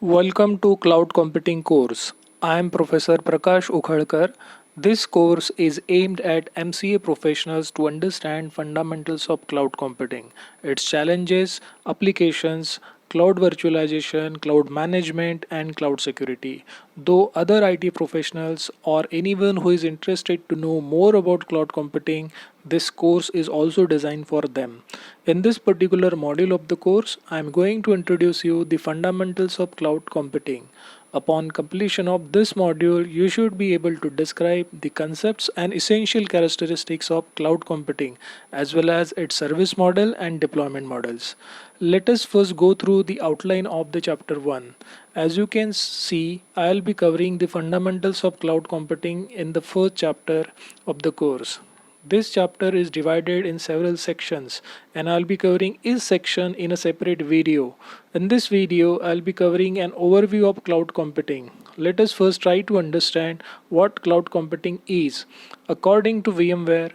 Welcome to Cloud Computing course. I am Professor Prakash Ukhalkar. This course is aimed at MCA professionals to understand fundamentals of cloud computing, its challenges, applications, cloud virtualization, cloud management, and cloud security. Though other IT professionals or anyone who is interested to know more about cloud computing, this course is also designed for them. In this particular module of the course, I am going to introduce you the fundamentals of cloud computing. Upon completion of this module, you should be able to describe the concepts and essential characteristics of cloud computing as well as its service model and deployment models. Let us first go through the outline of the chapter 1. As you can see, I'll be covering the fundamentals of cloud computing in the first chapter of the course. This chapter is divided in several sections and I'll be covering each section in a separate video. In this video, I'll be covering an overview of cloud computing. Let us first try to understand what cloud computing is. According to VMware,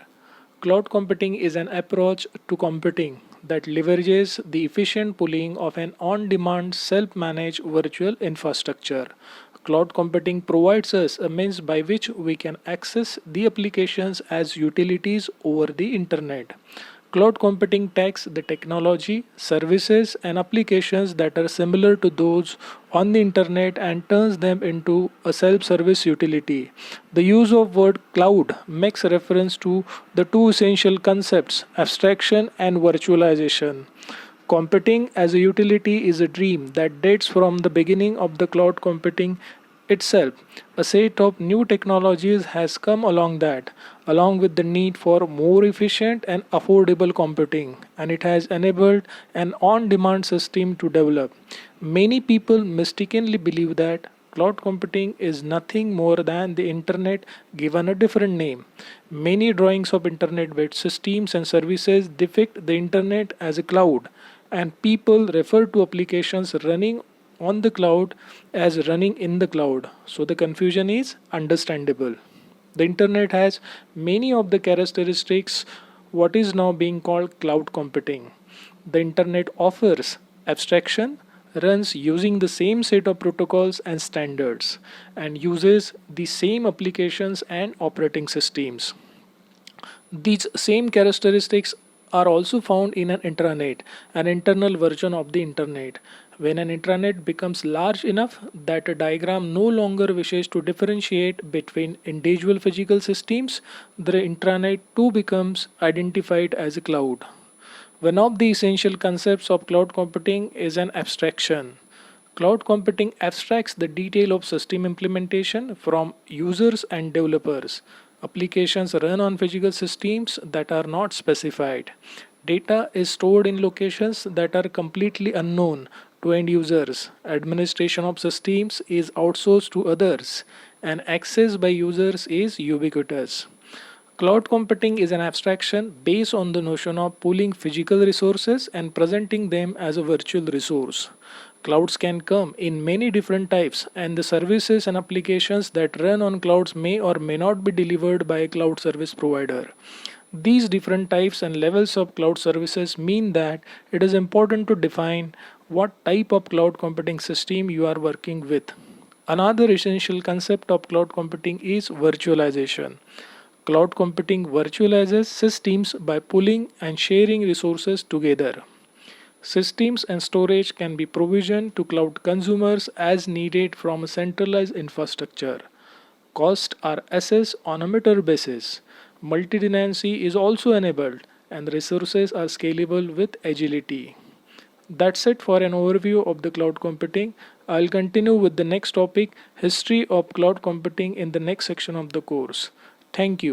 cloud computing is an approach to computing that leverages the efficient pooling of an on-demand self-managed virtual infrastructure. Cloud computing provides us a means by which we can access the applications as utilities over the internet. Cloud computing takes the technology, services, and applications that are similar to those on the internet and turns them into a self-service utility. The use of word cloud makes reference to the two essential concepts, abstraction and virtualization. Computing as a utility is a dream that dates from the beginning of the cloud computing itself. A set of new technologies has come along with the need for more efficient and affordable computing, and it has enabled an on demand system to develop. Many people mistakenly believe that cloud computing is nothing more than the internet given a different name. Many drawings of internet based systems and services depict the internet as a cloud, and people refer to applications running on the cloud as running in the cloud. So the confusion is understandable. The internet has many of the characteristics what is now being called cloud computing. The internet offers abstraction, runs using the same set of protocols and standards, and uses the same applications and operating systems. These same characteristics are also found in an intranet, an internal version of the internet. When an intranet becomes large enough that a diagram no longer wishes to differentiate between individual physical systems, the intranet too becomes identified as a cloud. One of the essential concepts of cloud computing is an abstraction. Cloud computing abstracts the detail of system implementation from users and developers. Applications run on physical systems that are not specified. Data is stored in locations that are completely unknown to end users. Administration of systems is outsourced to others, and access by users is ubiquitous. Cloud computing is an abstraction based on the notion of pooling physical resources and presenting them as a virtual resource. Clouds can come in many different types, and the services and applications that run on clouds may or may not be delivered by a cloud service provider. These different types and levels of cloud services mean that it is important to define what type of cloud computing system you are working with. Another essential concept of cloud computing is virtualization. Cloud computing virtualizes systems by pulling and sharing resources together. Systems and storage can be provisioned to cloud consumers as needed from a centralized infrastructure. Costs are assessed on a meter basis. Multi-tenancy is also enabled, and resources are scalable with agility. That's it for an overview of the cloud computing. I'll continue with the next topic, history of cloud computing, in the next section of the course. Thank you.